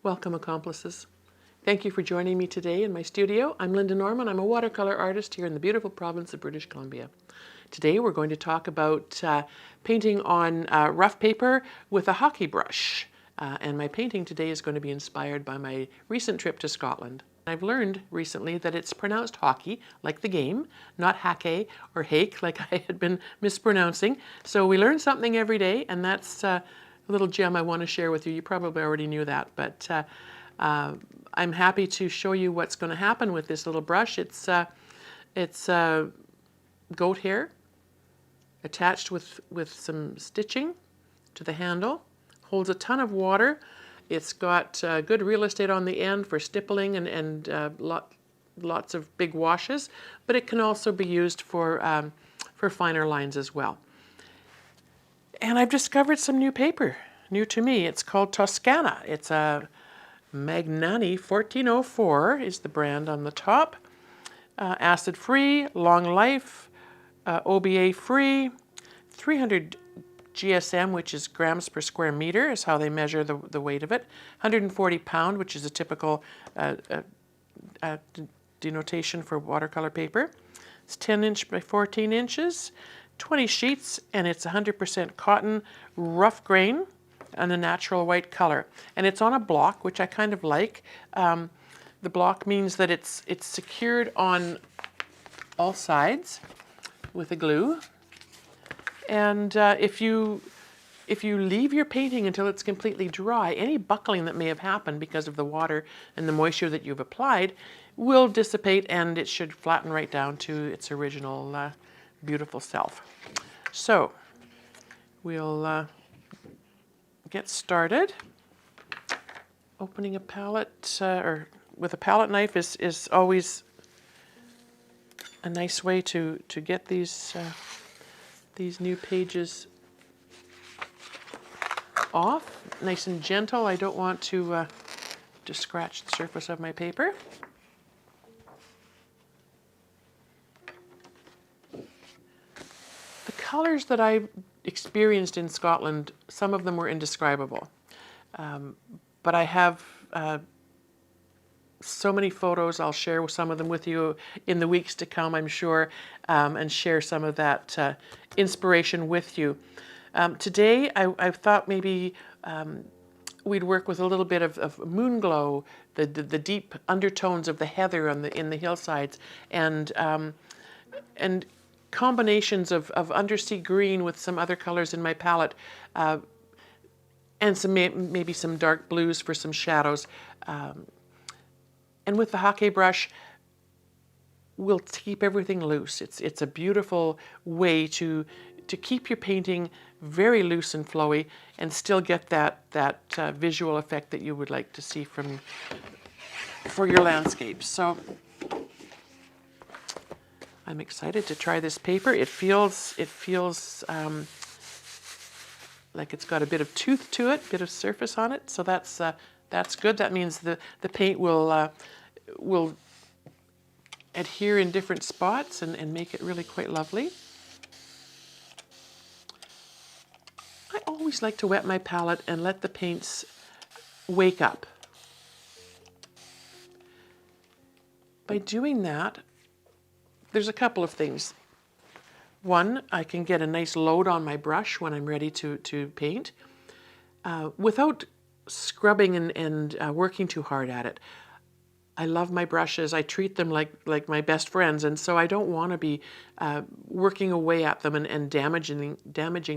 Welcome, accomplices. Thank you for joining me today in my studio. I'm Lynda Norman. I'm a watercolor artist here in the beautiful province of British Columbia. Today we're going to talk about painting on rough paper with a Hake brush. And my painting today is going to be inspired by my recent trip to Scotland. I've learned recently that it's pronounced hockey, like the game, not hake or hake, like I had been mispronouncing. So we learn something every day, and that's a little gem I want to share with you. You probably already knew that, but I'm happy to show you what's going to happen with this little brush. It's goat hair attached with some stitching to the handle. Holds a ton of water. It's got good real estate on the end for stippling and lots of big washes, but it can also be used for finer lines as well. And I've discovered some new paper, new to me. It's called Toscana. It's a Magnani 1404 is the brand on the top. Acid-free, long life, OBA-free, 300 GSM, which is grams per square meter, is how they measure the weight of it. 140 pound, which is a typical denotation for watercolor paper. It's 10 inch by 14 inches, 20 sheets, and it's 100% cotton, rough grain, and a natural white color. And it's on a block, which I kind of like. The block means that it's secured on all sides with a glue. And if you leave your painting until it's completely dry, any buckling that may have happened because of the water and the moisture that you've applied will dissipate, and it should flatten right down to its original beautiful self. So we'll get started. Opening a palette or with a palette knife is always a nice way to get these new pages off, nice and gentle. I don't want to scratch the surface of my paper. The colors that I experienced in Scotland, some of them were indescribable. But I have so many photos. I'll share some of them with you in the weeks to come, I'm sure, and share some of that inspiration with you. Today, I thought maybe we'd work with a little bit of Moonglow, the deep undertones of the heather in the hillsides, and combinations of Undersea Green with some other colors in my palette, and some maybe some dark blues for some shadows. And with the Hake brush, we'll keep everything loose. It's a beautiful way to keep your painting very loose and flowy and still get that visual effect that you would like to see for your landscapes. So I'm excited to try this paper. It feels like it's got a bit of tooth to it, bit of surface on it. So that's good. That means the paint will adhere in different spots and make it really quite lovely. I always like to wet my palette and let the paints wake up. By doing that, there's a couple of things. One, I can get a nice load on my brush when I'm ready to paint without scrubbing and working too hard at it. I love my brushes. I treat them like my best friends, and so I don't want to be working away at them and damaging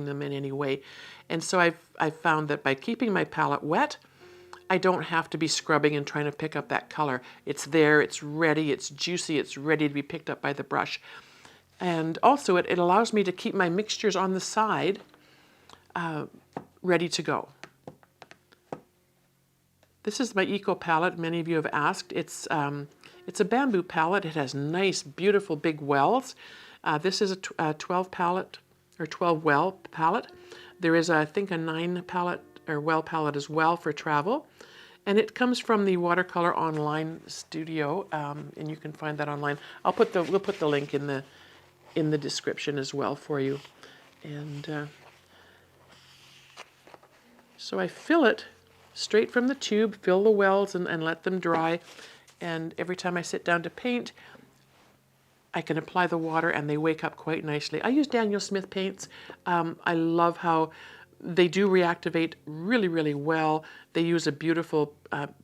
them in any way. And so I've found that by keeping my palette wet, I don't have to be scrubbing and trying to pick up that color. It's there, it's ready, it's juicy, it's ready to be picked up by the brush. And also it allows me to keep my mixtures on the side ready to go. This is my Eco palette. Many of you have asked. It's a bamboo palette. It has nice, beautiful big wells. This is a 12 palette or 12 well palette. There is, I think, a 9 palette or well palette as well for travel. And it comes from the Watercolor Online Studio, and you can find that online. We'll put the link in the description as well for you. And so I fill it straight from the tube, fill the wells and let them dry. And every time I sit down to paint, I can apply the water and they wake up quite nicely. I use Daniel Smith paints. I love how they do reactivate really, really well. They use a beautiful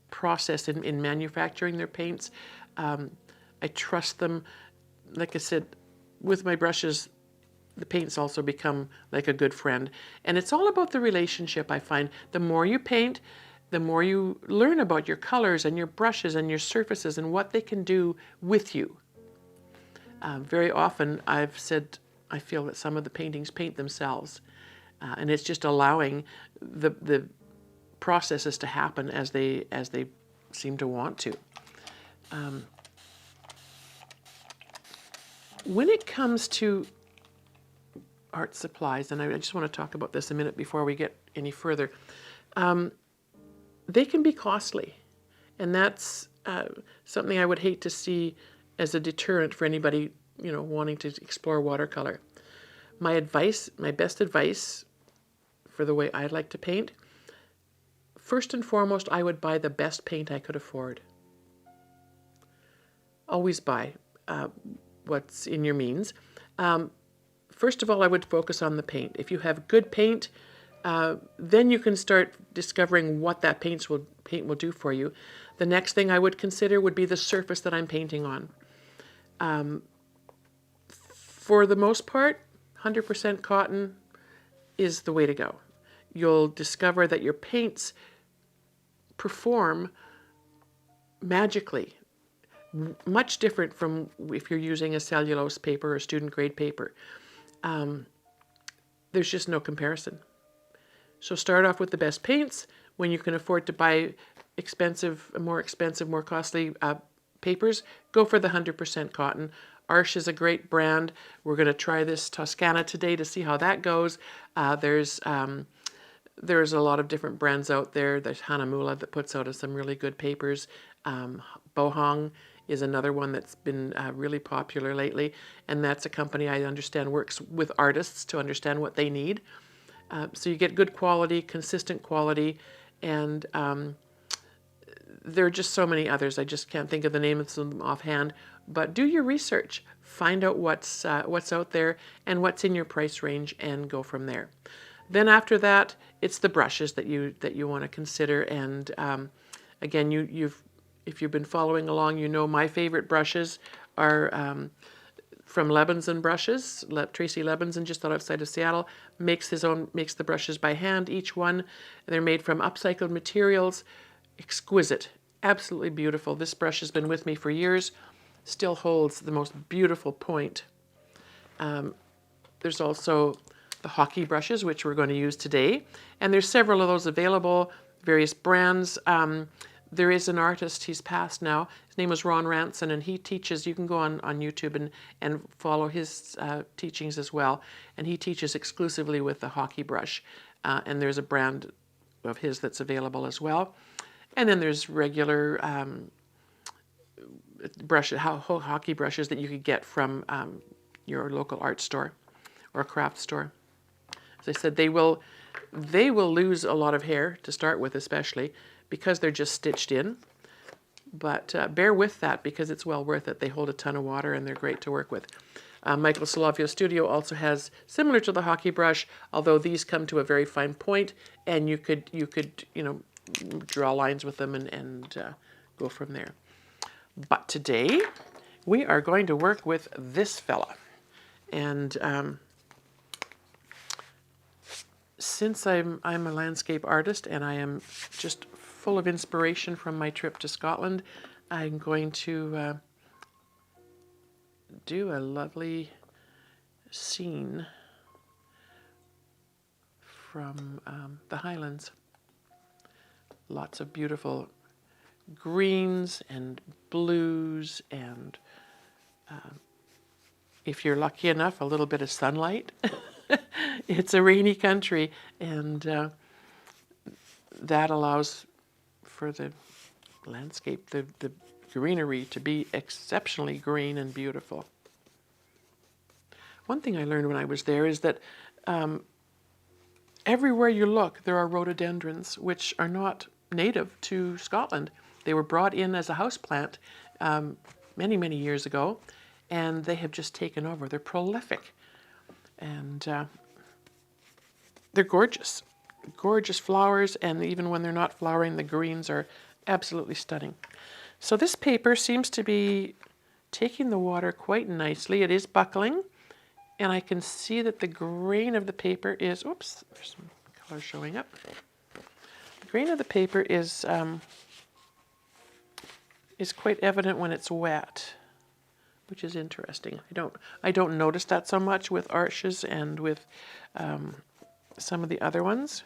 process in manufacturing their paints. I trust them. Like I said, with my brushes, the paints also become like a good friend. And it's all about the relationship, I find. The more you paint, the more you learn about your colors and your brushes and your surfaces and what they can do with you. Very often I've said I feel that some of the paintings paint themselves. And it's just allowing the processes to happen as they seem to want to. When it comes to art supplies, and I just want to talk about this a minute before we get any further, they can be costly. And that's something I would hate to see as a deterrent for anybody, wanting to explore watercolor. My best advice for the way I like to paint, first and foremost, I would buy the best paint I could afford. Always buy what's in your means. First of all, I would focus on the paint. If you have good paint, then you can start discovering what that paint will do for you. The next thing I would consider would be the surface that I'm painting on. For the most part, 100% cotton is the way to go. You'll discover that your paints perform magically, much different from if you're using a cellulose paper or student grade paper. There's just no comparison. So start off with the best paints. When you can afford to buy more costly papers, go for the 100% cotton. Arches is a great brand. We're going to try this Toscana today to see how that goes. There's a lot of different brands out there. There's Hanamula that puts out some really good papers. Bohong is another one that's been really popular lately, and that's a company I understand works with artists to understand what they need. So you get good quality, consistent quality, and there are just so many others. I just can't think of the names of them offhand. But do your research, find out what's out there and what's in your price range, and go from there. Then after that, it's the brushes that you want to consider. And again, if you've been following along, my favorite brushes are from Lebenson Brushes. Tracy Lebenson, just outside of Seattle, makes the brushes by hand, each one. They're made from upcycled materials. Exquisite, absolutely beautiful. This brush has been with me for years, still holds the most beautiful point. There's also the Hake brushes, which we're going to use today, and there's several of those available, various brands. There is an artist, he's passed now, his name is Ron Ranson, and he teaches, you can go on YouTube and follow his teachings as well, and he teaches exclusively with the Hake brush, and there's a brand of his that's available as well. And then there's regular Hake brushes that you could get from your local art store or craft store. As I said, they will lose a lot of hair to start with, especially because they're just stitched in. But bear with that because it's well worth it. They hold a ton of water and they're great to work with. Michael Solovio Studio also has, similar to the Hake brush, although these come to a very fine point, and you could draw lines with them and go from there. But today we are going to work with this fella. And since I'm a landscape artist and I am just full of inspiration from my trip to Scotland, I'm going to do a lovely scene from the Highlands. Lots of beautiful greens and blues, and if you're lucky enough, a little bit of sunlight. It's a rainy country, and that allows for the landscape, the greenery, to be exceptionally green and beautiful. One thing I learned when I was there is that everywhere you look, there are rhododendrons, which are not native to Scotland. They were brought in as a houseplant many, many years ago, and they have just taken over. They're prolific, and they're gorgeous. Gorgeous flowers, and even when they're not flowering, the greens are absolutely stunning. So this paper seems to be taking the water quite nicely. It is buckling, and I can see that the grain of the paper is, oops, there's some color showing up. The grain of the paper is quite evident when it's wet, which is interesting. I don't notice that so much with arches and with some of the other ones,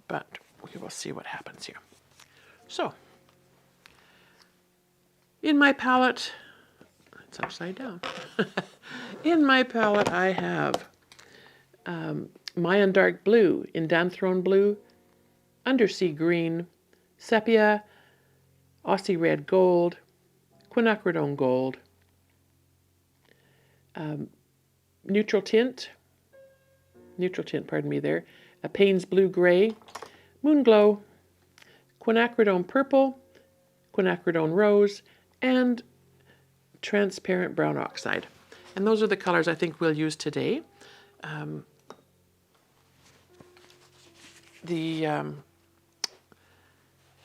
but we will see what happens here. So, in my palette, it's upside down. In my palette I have Mayan Dark Blue, Indanthrone Blue, Undersea Green, Sepia, Aussie Red Gold, Quinacridone Gold, neutral tint, pardon me there, a Payne's Blue Gray, Moonglow, Quinacridone Purple, Quinacridone Rose, and transparent brown oxide. And those are the colors I think we'll use today. The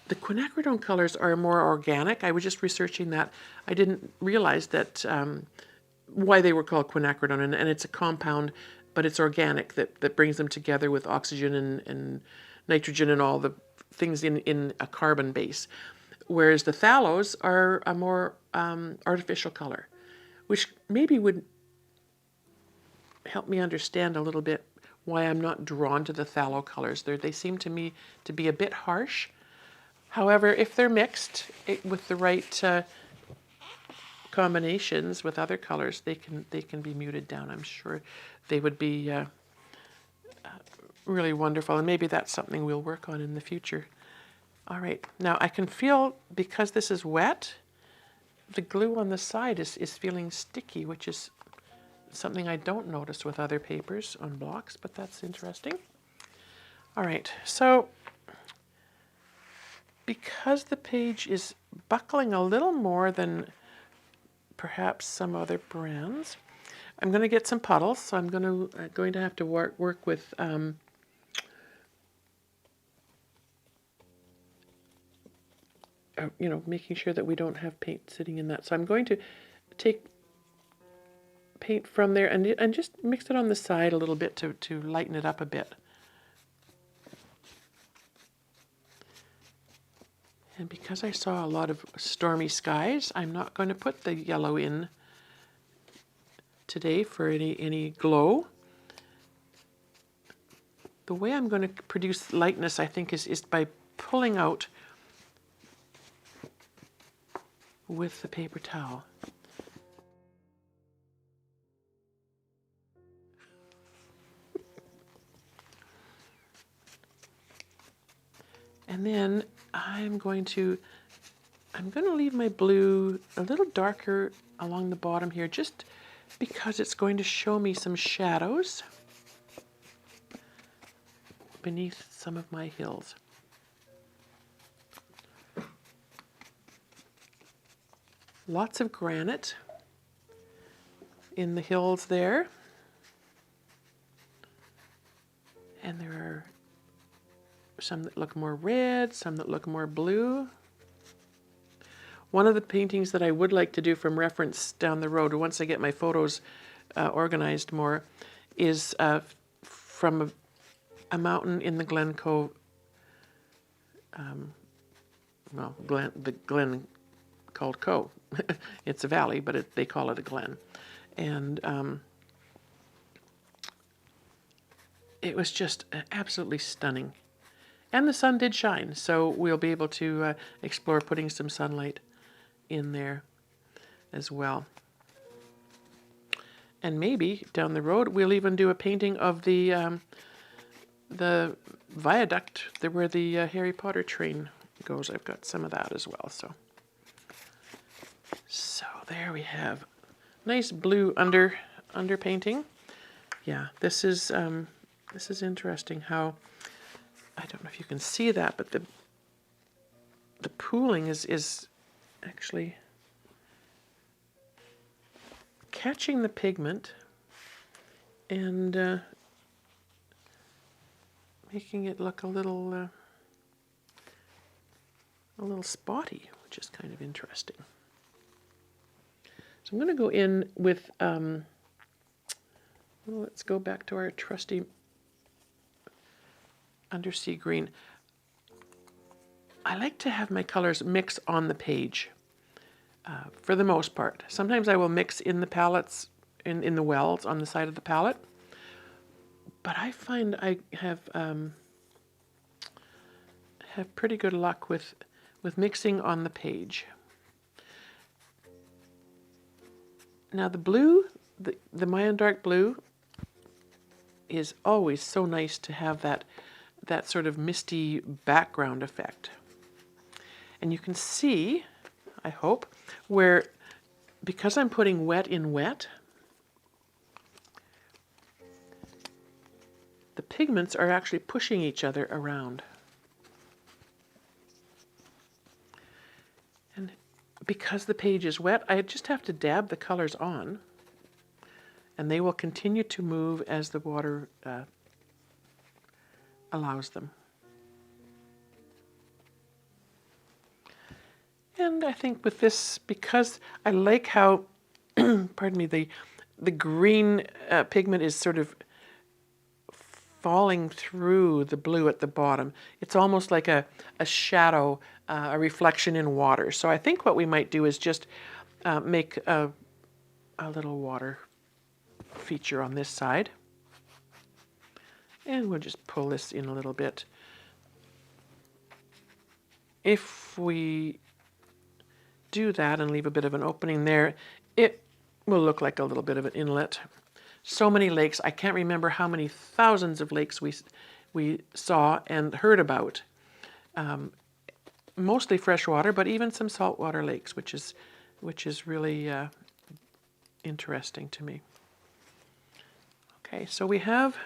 quinacridone colors are more organic. I was just researching that. I didn't realize that why they were called quinacridone, and it's a compound, but it's organic that brings them together with oxygen and nitrogen and all the things in a carbon base. Whereas the phthalos are a more artificial color, which maybe would help me understand a little bit why I'm not drawn to the phthalo colors. They seem to me to be a bit harsh. However, if they're mixed with the right combinations with other colors, they can be muted down. I'm sure they would be really wonderful, and maybe that's something we'll work on in the future. All right, now I can feel, because this is wet, the glue on the side is feeling sticky, which is something I don't notice with other papers on blocks, but that's interesting. All right, so because the page is buckling a little more than perhaps some other brands, I'm going to get some puddles. So I'm going to have to work with making sure that we don't have paint sitting in that. So I'm going to take paint from there and just mix it on the side a little bit to lighten it up a bit. And because I saw a lot of stormy skies, I'm not going to put the yellow in today for any glow. The way I'm going to produce lightness, I think, is by pulling out with the paper towel. And then I'm going to leave my blue a little darker along the bottom here, just because it's going to show me some shadows beneath some of my hills. Lots of granite in the hills there. And there are some that look more red, some that look more blue. One of the paintings that I would like to do from reference down the road, once I get my photos organized more, is from a mountain in the Glen Cove, the Glen called Cove. It's a valley, but they call it a glen. And it was just absolutely stunning. And the sun did shine, so we'll be able to explore putting some sunlight in there as well. And maybe down the road we'll even do a painting of the viaduct where the Harry Potter train goes. I've got some of that as well. So there we have nice blue underpainting. Yeah, this is interesting how, I don't know if you can see that, but the pooling is actually catching the pigment and making it look a little spotty, which is kind of interesting. So I'm going to go in with, well, let's go back to our trusty Undersea Green. I like to have my colors mix on the page for the most part. Sometimes I will mix in the palettes, in the wells on the side of the palette, but I find I have pretty good luck with mixing on the page. Now the blue, the Mayan Dark Blue, is always so nice to have that sort of misty background effect. And you can see, I hope, where, because I'm putting wet in wet, the pigments are actually pushing each other around. And because the page is wet, I just have to dab the colors on, and they will continue to move as the water allows them. And I think with this, because I like how, pardon me, the green pigment is sort of falling through the blue at the bottom. It's almost like a shadow, a reflection in water. So I think what we might do is just make a little water feature on this side. And we'll just pull this in a little bit. If we do that and leave a bit of an opening there, it will look like a little bit of an inlet. So many lakes, I can't remember how many thousands of lakes we saw and heard about. Mostly freshwater, but even some saltwater lakes, which is really interesting to me. Okay, so we have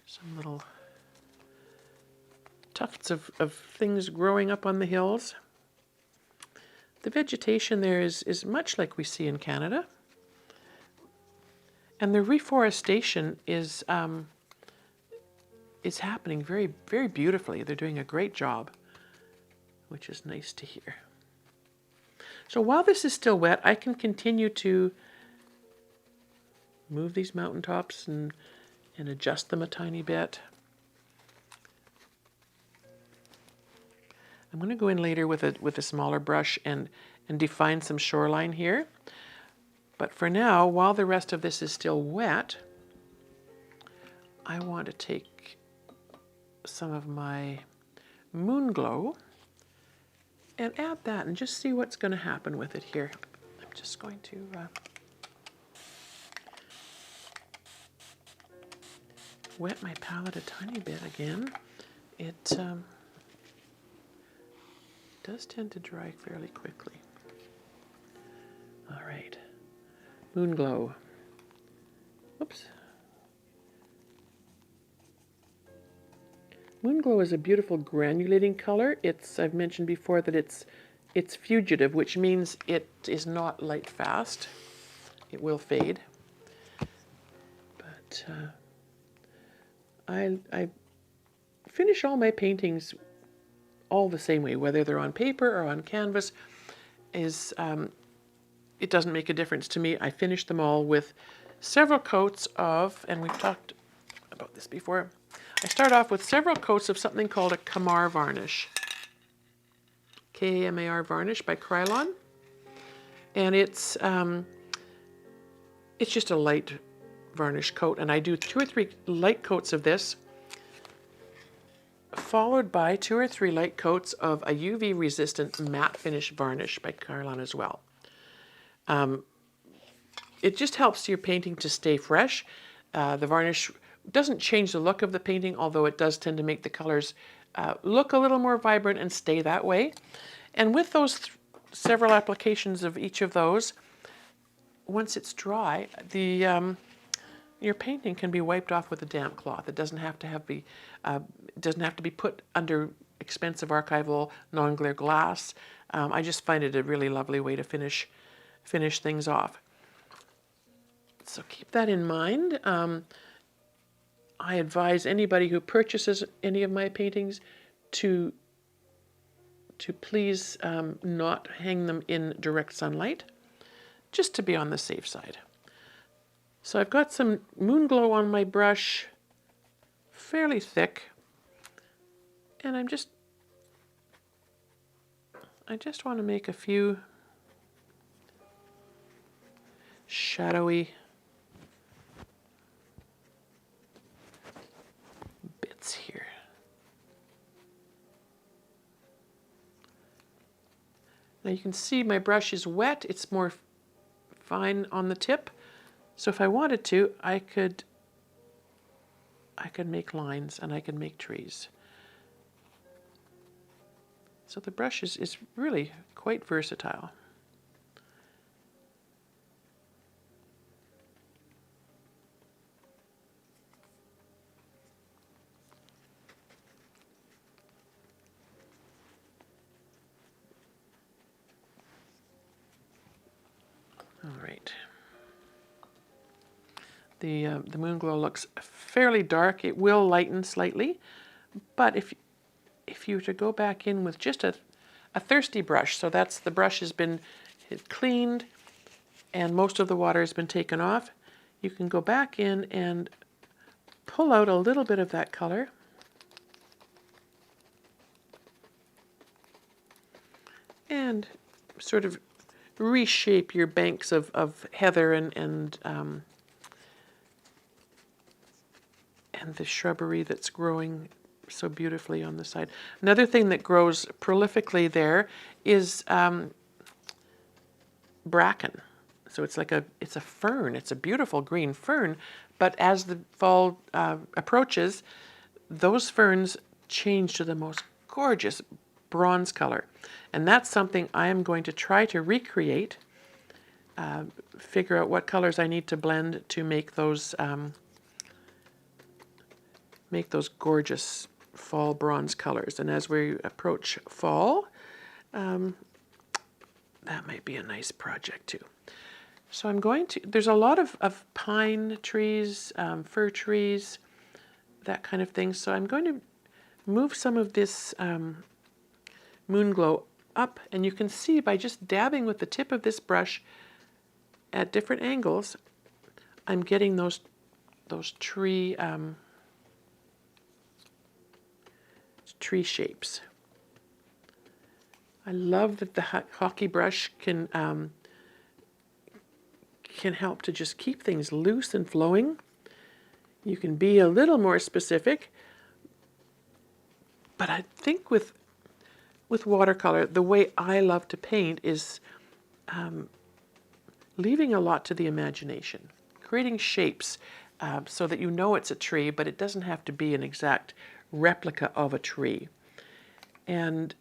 some little tufts of things growing up on the hills. The vegetation there is much like we see in Canada. And the reforestation is happening very, very beautifully. They're doing a great job, which is nice to hear. So while this is still wet, I can continue to move these mountaintops and adjust them a tiny bit. I'm going to go in later with a smaller brush and define some shoreline here. But for now, while the rest of this is still wet, I want to take some of my Moonglow and add that and just see what's going to happen with it here. I'm just going to wet my palette a tiny bit again. It does tend to dry fairly quickly. All right, Moonglow. Oops. Moonglow is a beautiful granulating color. I've mentioned before that it's fugitive, which means it is not light fast. It will fade. But I finish all my paintings all the same way, whether they're on paper or on canvas. It doesn't make a difference to me. I finish them all with several coats of, and we've talked about this before, I start off with several coats of something called a Kamar varnish. K-A-M-A-R varnish by Krylon. And it's just a light varnish coat, and I do 2 or 3 light coats of this, followed by 2 or 3 light coats of a UV resistant matte finish varnish by Krylon as well. It just helps your painting to stay fresh. The varnish doesn't change the look of the painting, although it does tend to make the colors look a little more vibrant and stay that way. And with those several applications of each of those, once it's dry, the your painting can be wiped off with a damp cloth. It doesn't have to be put under expensive archival non-glare glass. I just find it a really lovely way to finish things off. So keep that in mind. I advise anybody who purchases any of my paintings to please not hang them in direct sunlight, just to be on the safe side. So I've got some Moonglow on my brush, fairly thick, and I just want to make a few shadowy bits here. Now you can see my brush is wet. It's more fine on the tip. So if I wanted to, I could make lines and I could make trees. So the brush is really quite versatile. All right. The Moonglow looks fairly dark. It will lighten slightly, but if you were to go back in with just a thirsty brush, so that's the brush has been cleaned and most of the water has been taken off, you can go back in and pull out a little bit of that color and sort of reshape your banks of heather and the shrubbery that's growing so beautifully on the side. Another thing that grows prolifically there is bracken. So it's a fern. It's a beautiful green fern, but as the fall approaches, those ferns change to the most gorgeous bronze color. And that's something I am going to try to recreate, figure out what colors I need to blend to make those gorgeous fall bronze colors. And as we approach fall, that might be a nice project too. So I'm going to, there's a lot of pine trees, fir trees, that kind of thing. So I'm going to move some of this Moonglow up, and you can see by just dabbing with the tip of this brush at different angles, I'm getting those tree shapes. I love that the Hake brush can help to just keep things loose and flowing. You can be a little more specific, but I think with watercolor, the way I love to paint is leaving a lot to the imagination, creating shapes so that you know it's a tree, but it doesn't have to be an exact replica of a tree. And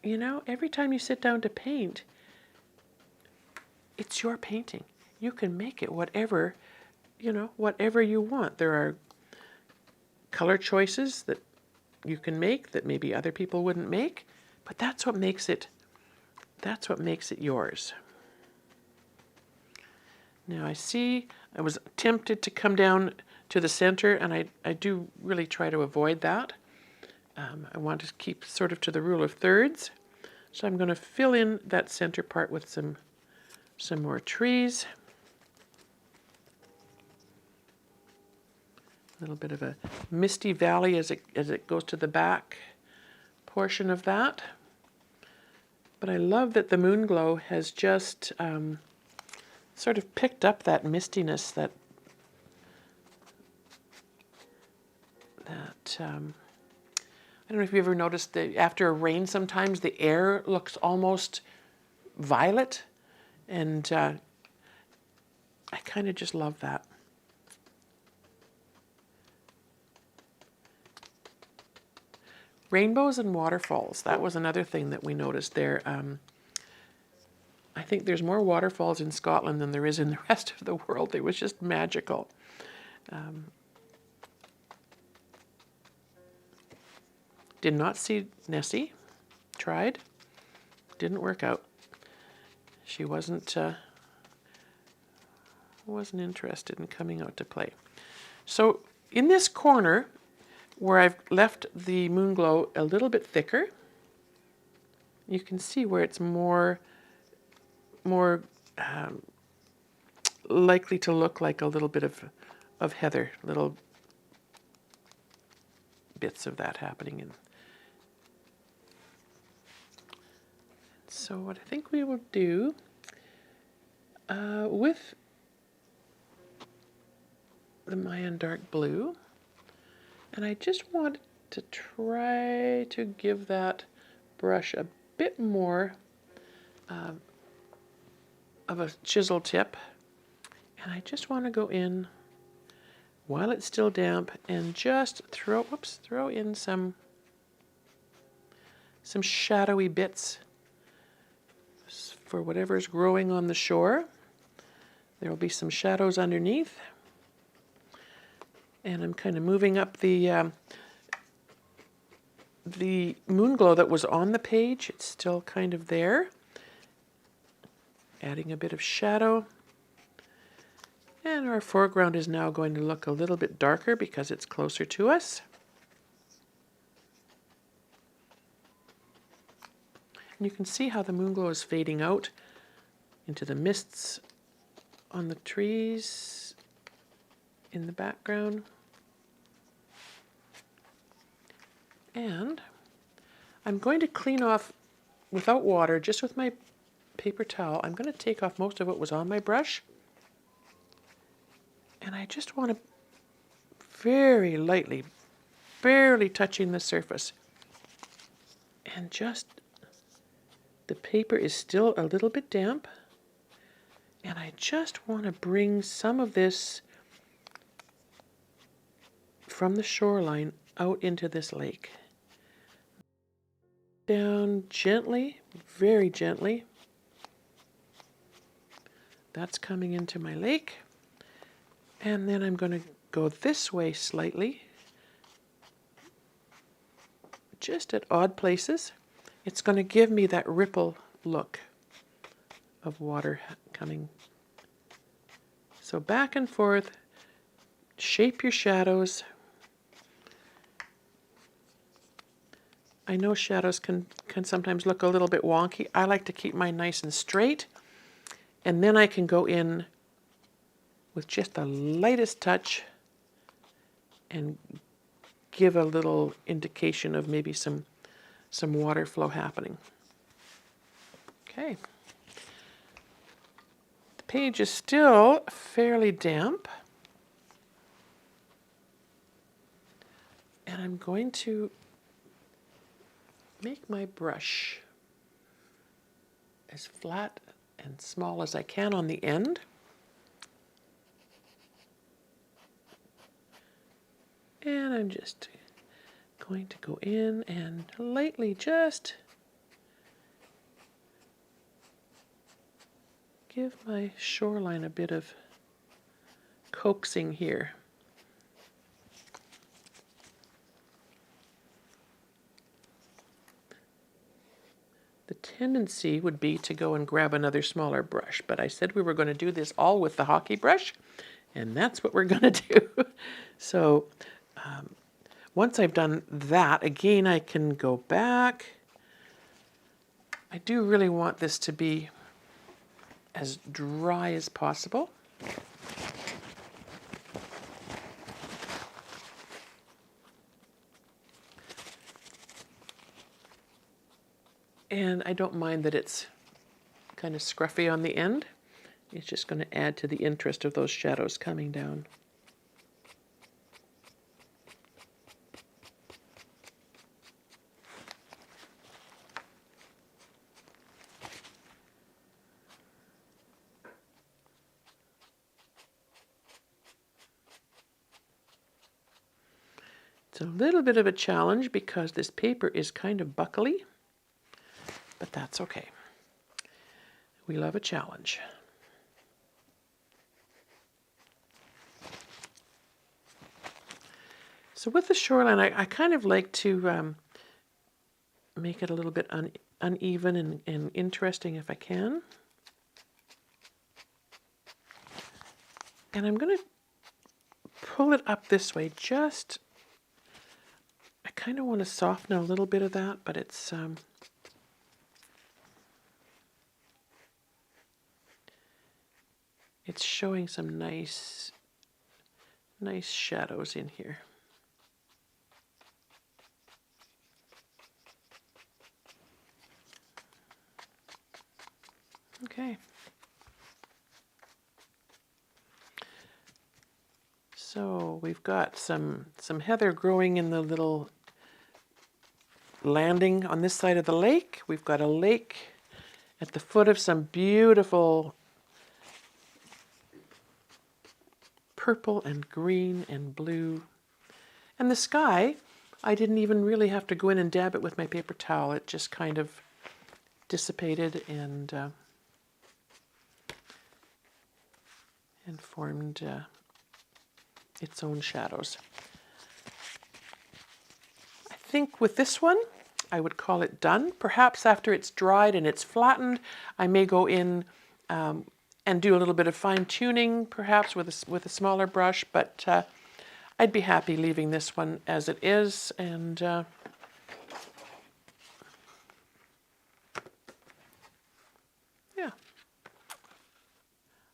you know, every time you sit down to paint, it's your painting. You can make it whatever you want. There are color choices that you can make that maybe other people wouldn't make, but that's what makes it yours. Now I was tempted to come down to the center, and I do really try to avoid that. I want to keep sort of to the rule of thirds. So I'm going to fill in that center part with some more trees. A little bit of a misty valley as it goes to the back portion of that. But I love that the Moonglow has just sort of picked up that mistiness that I don't know if you ever noticed that after a rain sometimes the air looks almost violet, and I kind of just love that. Rainbows and waterfalls, that was another thing that we noticed there. I think there's more waterfalls in Scotland than there is in the rest of the world. It was just magical. Did not see Nessie. Tried. Didn't work out. She wasn't interested in coming out to play. So in this corner where I've left the Moonglow a little bit thicker, you can see where it's more likely to look like a little bit of heather, little bits of that happening in. So what I think we will do with the Mayan dark blue, and I just want to try to give that brush a bit more of a chisel tip, and I just want to go in while it's still damp and just throw in some shadowy bits for whatever's growing on the shore. There will be some shadows underneath. And I'm kind of moving up the Moonglow that was on the page. It's still kind of there. Adding a bit of shadow. And our foreground is now going to look a little bit darker because it's closer to us. And you can see how the Moonglow is fading out into the mists on the trees in the background. And I'm going to clean off without water, just with my paper towel. I'm going to take off most of what was on my brush. And I just want to very lightly, barely touching the surface. And just, the paper is still a little bit damp. And I just want to bring some of this from the shoreline out into this lake. Down gently, very gently. That's coming into my lake. And then I'm going to go this way slightly, just at odd places. It's going to give me that ripple look of water coming. So back and forth, shape your shadows. I know shadows can sometimes look a little bit wonky. I like to keep mine nice and straight. And then I can go in with just the lightest touch and give a little indication of maybe some water flow happening. Okay. The page is still fairly damp. And I'm going to make my brush as flat and small as I can on the end. And I'm just going to go in and lightly just give my shoreline a bit of coaxing here. The tendency would be to go and grab another smaller brush, but I said we were going to do this all with the Hake brush, and that's what we're going to do. So once I've done that, again, I can go back. I do really want this to be as dry as possible. And I don't mind that it's kind of scruffy on the end. It's just going to add to the interest of those shadows coming down. It's a little bit of a challenge because this paper is kind of buckly, but that's okay. We love a challenge. So with the shoreline, I kind of like to make it a little bit uneven and interesting if I can. And I'm going to pull it up this way. Just, I kind of want to soften a little bit of that, but it's showing some nice shadows in here. Okay. So we've got some heather growing in the little landing on this side of the lake. We've got a lake at the foot of some beautiful purple and green and blue. And the sky, I didn't even really have to go in and dab it with my paper towel. It just kind of dissipated and formed its own shadows. I think with this one, I would call it done. Perhaps after it's dried and it's flattened, I may go in and do a little bit of fine tuning, perhaps with a smaller brush, but I'd be happy leaving this one as it is. And yeah,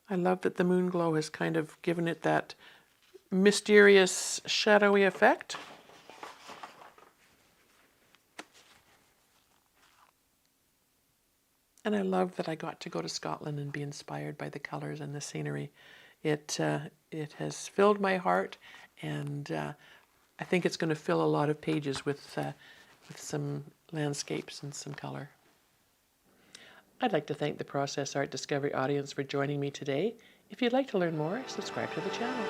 I love that the Moonglow has kind of given it that mysterious, shadowy effect. And I love that I got to go to Scotland and be inspired by the colors and the scenery. It has filled my heart, and I think it's going to fill a lot of pages with some landscapes and some color. I'd like to thank the Process Art Discovery audience for joining me today. If you'd like to learn more, subscribe to the channel.